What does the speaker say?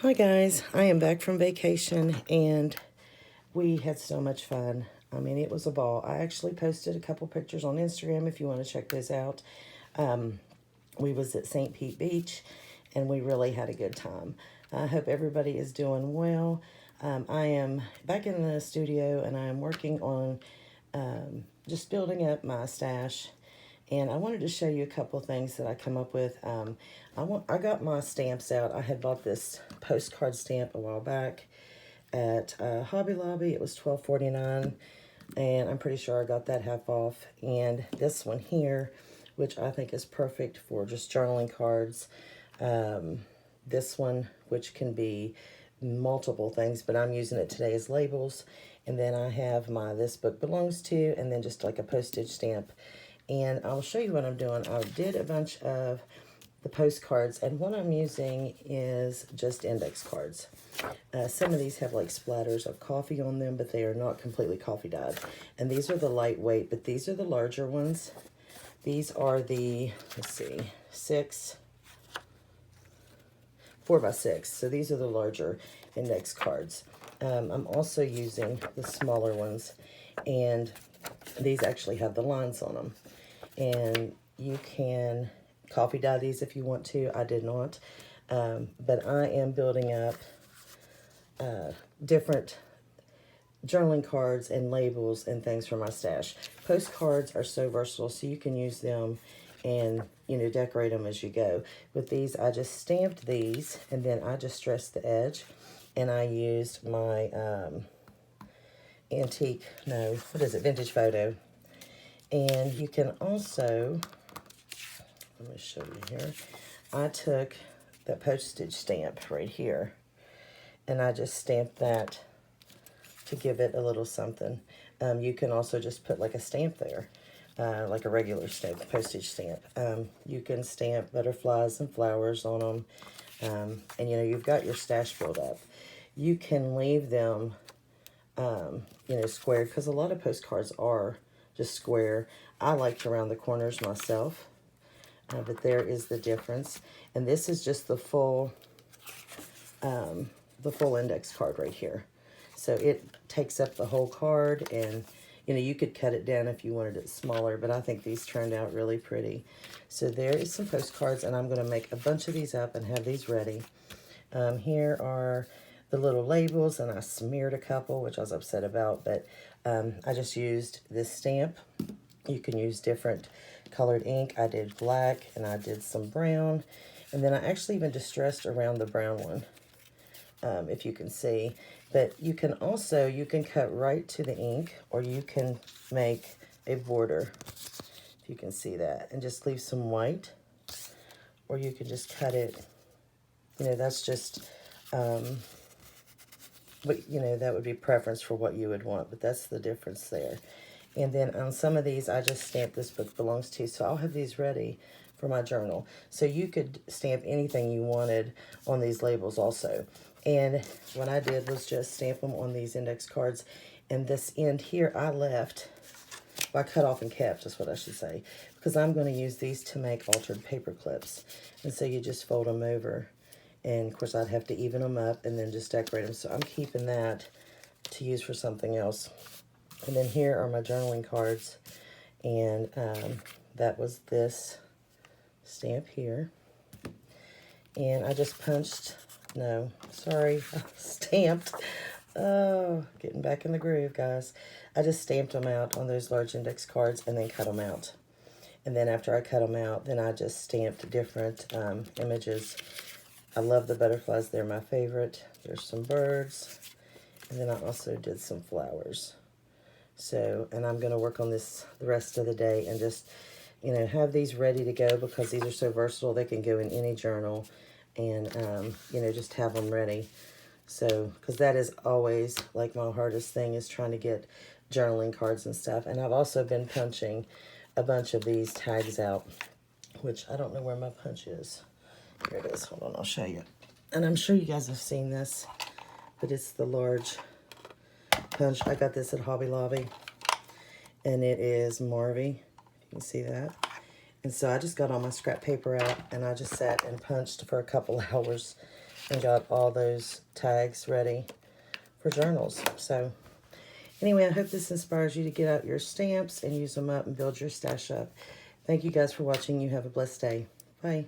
Hi guys, I am back from vacation and we had so much fun. I mean, it was a ball. I actually posted a couple pictures on Instagram if you want to check those out. We was at St. Pete Beach and we really had a good time. I hope everybody is doing well. I am back in the studio and I am working on just building up my stash. And I wanted to show you a couple of things that I come up with. I got my stamps out. I had bought this postcard stamp a while back at Hobby Lobby. It was $12.49, and I'm pretty sure I got that half off. And this one here, which I think is perfect for just journaling cards. This one, which can be multiple things, but I'm using it today as labels. And then I have my This Book Belongs To, and then just like a postage stamp. And I'll show you what I'm doing. I did a bunch of the postcards, and what I'm using is just index cards. Some of these have like splatters of coffee on them, but they are not completely coffee dyed. And these are the lightweight, but these are the larger ones. These are the, let's see, 4x6. So these are the larger index cards. I'm also using the smaller ones, and these actually have the lines on them. And you can coffee dye these if you want to. I did not. But I am building up different journaling cards and labels and things for my stash. Postcards are so versatile, so you can use them and, you know, decorate them as you go. With these, I just stamped these, and then I just stressed the edge, and I used my vintage photo. And you can also, let me show you here. I took that postage stamp right here, and I just stamped that to give it a little something. You can also just put like a stamp there, like a regular stamp, postage stamp. You can stamp butterflies and flowers on them, and you know, you've got your stash built up. You can leave them, you know, square, because a lot of postcards are just square. I like to round the corners myself, but there is the difference. And this is just the full index card right here. So it takes up the whole card, and you know, you could cut it down if you wanted it smaller, but I think these turned out really pretty. So there is some postcards, and I'm going to make a bunch of these up and have these ready. Here are the little labels, and I smeared a couple, which I was upset about, but I just used this stamp. You can use different colored ink. I did black, and I did some brown, and then I actually even distressed around the brown one, if you can see. But you can also, you can cut right to the ink, or you can make a border, if you can see that, and just leave some white, or you can just cut it, you know, that's just, but you know, that would be preference for what you would want, but that's the difference there. And then on some of these, I just stamped This Book Belongs To, so I'll have these ready for my journal. So you could stamp anything you wanted on these labels also. And what I did was just stamp them on these index cards. And this end here, I left, well, I cut off and kept, is what I should say, because I'm going to use these to make altered paper clips. And so you just fold them over. And of course, I'd have to even them up and then just decorate them. So I'm keeping that to use for something else. And then here are my journaling cards, and that was this stamp here. And I just stamped. Oh, getting back in the groove, guys. I just stamped them out on those large index cards and then cut them out. And then after I cut them out, then I just stamped different images. I love the butterflies. They're my favorite. There's some birds. And then I also did some flowers. So, and I'm going to work on this the rest of the day and just, you know, have these ready to go, because these are so versatile. They can go in any journal, and, you know, just have them ready. So, because that is always like my hardest thing, is trying to get journaling cards and stuff. And I've also been punching a bunch of these tags out, which I don't know where my punch is. Here it is. Hold on, I'll show you. And I'm sure you guys have seen this, but it's the large punch. I got this at Hobby Lobby, and it is Marvy. You can see that. And so I just got all my scrap paper out, and I just sat and punched for a couple hours and got all those tags ready for journals. So anyway, I hope this inspires you to get out your stamps and use them up and build your stash up. Thank you guys for watching. You have a blessed day. Bye.